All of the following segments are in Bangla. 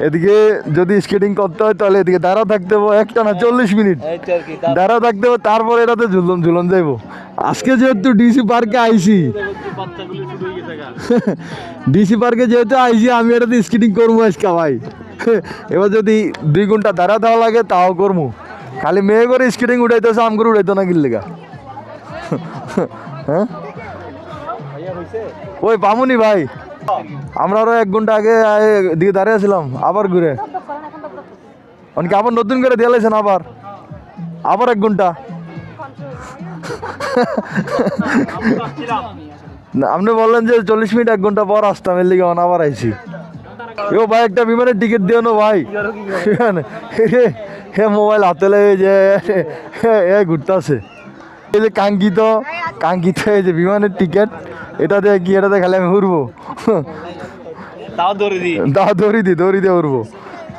এদিকে যদি স্কেটিং করতে হয় তাহলে এদিকে দাঁড়া থাকতে হবে একটা না 40 মিনিট দাঁড়া থাকতে হবে, তারপরে এটাতে ঝুলন ঝুলন যাইব। আজকে যেহেতু ডিসি পার্কে আইছি ডিসি পার্কে যেহেতু আইছি আমি এটাতে স্কেটিং করবো আজকে ভাই। এবার যদি 2 ঘন্টা দাঁড়া দেওয়া লাগে তাও করবো। খালি মেয়ে করে স্কেটিং উঠাইতেছে, আম করে উঠাইতো না গিল্লেগা। হ্যাঁ ওই পামুনি ভাই, আমরা আরো 1 ঘন্টা আগে দিকে দাঁড়িয়ে ছিলাম, আবার ঘুরে অনেকে আবার নতুন করে দিয়ে লাইছেন, আবার আবার 1 ঘন্টা। আপনি বললেন যে 40 মিনিট 1 ঘন্টা পর আসতাম, এর লিগে আবার আইছি। ও ভাই একটা বিমানের টিকিট দিও না ভাই। হে মোবাইল হাতে লেগে যে ঘুরতেছে। এই যে কাঙ্ক্ষিত কাঙ্ক্ষিত এই যে বিমানের টিকিট, এটা দিয়ে কি এটাতে খালি আমি উড়বো, দৌড়ি দিয়ে উড়বো।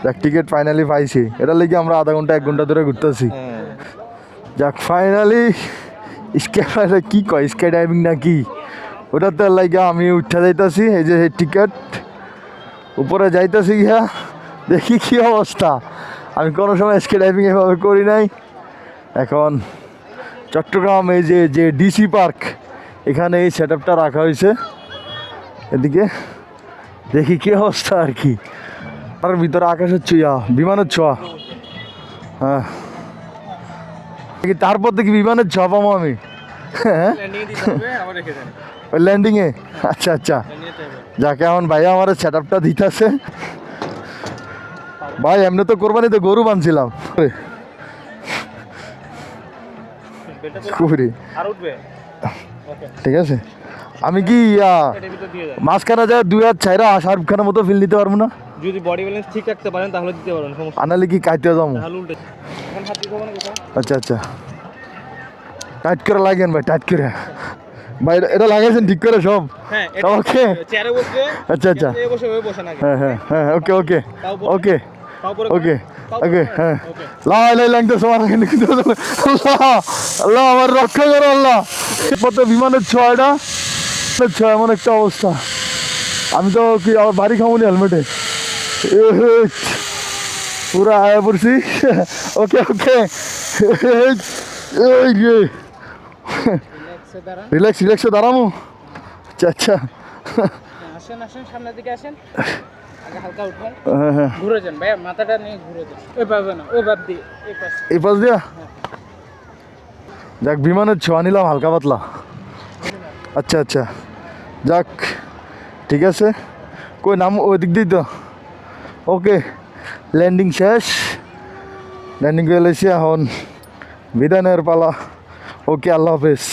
যাক টিকিট ফাইনালি পাইছি, এটার লেগে আমরা আধা ঘন্টা 1 ঘন্টা ধরে ঘুরতেছি। যাক ফাইনালি কি কয় স্কাই ডাইভিং না কি ওটাতে লাগে আমি উঠে যাইতেছি। এই যে টিকিট উপরে যাইতেছি গিয়া, দেখি কি অবস্থা। আমি কোনো সময় স্কাই ডাইভিং এভাবে করি নাই। এখন চট্টগ্রাম এই যে ডিসি পার্ক, এখানে এই সেট আপটা রাখা হয়েছে। এদিকে দেখি কি অবস্থা আর কি। তার ভিতরে আকাশের ছোঁয়া, বিমানের ছোঁয়া। হ্যাঁ তারপর দেখি বিমানের ছোঁয়া পাবো আমি। হ্যাঁ ওই ল্যান্ডিংয়ে, আচ্ছা আচ্ছা। যাকে এখন ভাইয়া আমার সেট আপটা দিতেছে। ভাই এমনি তো কোরবানিতে গরু বানছিলাম। ঠিক আছে, আমি কি মাঝখানে যায় 2 হাত ছাইরা শাহরুখ খানের মতো ফিল দিতে পারবো না? যদি বডি ব্যালেন্স ঠিক রাখতে পারেন তাহলে দিতে পারেন, সমস্যা আনালে কি কাটতে যাবো? এখন হাত দিতে হবে না কোথাও। আচ্ছা আচ্ছা, টাইট করে লাগেন ভাই, টাইট করে ভাই। এটা লাগাইছেন ঠিক করে সব? হ্যাঁ ওকে চেয়ারে বসে, আচ্ছা আচ্ছা, চেয়ারে বসে ওই বসে না। হ্যাঁ হ্যাঁ হ্যাঁ, ওকে ওকে ওকে তারপরে ওকে ওকে। হ্যাঁ লাই লাগতে সবার আল্লাহ আল্লাহ আমার রক্ষা করো আল্লাহ। পথে বিমানের ছোঁয়াটা ছোঁয়া এমন একটা অবস্থা, আমি তো কি আমার বাড়ি খামুনি হেলমেটে পুরো আয়া পড়ছি। ওকে ওকে রিল্যাক্স রিল্যাক্সে দাঁড়ামো। আচ্ছা আচ্ছা, আসেন আসেন সামনের দিকে আসেন, আগে হালকা উঠবেন, হ্যাঁ হ্যাঁ ঘুরে যান ভাই, মাথাটা নিয়ে ঘুরে যান। ওই পাবে না, ওই ভাব দিয়ে এই পাশ দিয়া। যাক বিমানের ছোঁয়া নিলাম হালকা পাতলা। আচ্ছা আচ্ছা, যাক ঠিক আছে। কই নাম ওই দিক দিই তো। ওকে ল্যান্ডিং শেষ, ল্যান্ডিং করে এসেছি, এখন বিদানের পালা। ওকে আল্লাহ হাফেজ।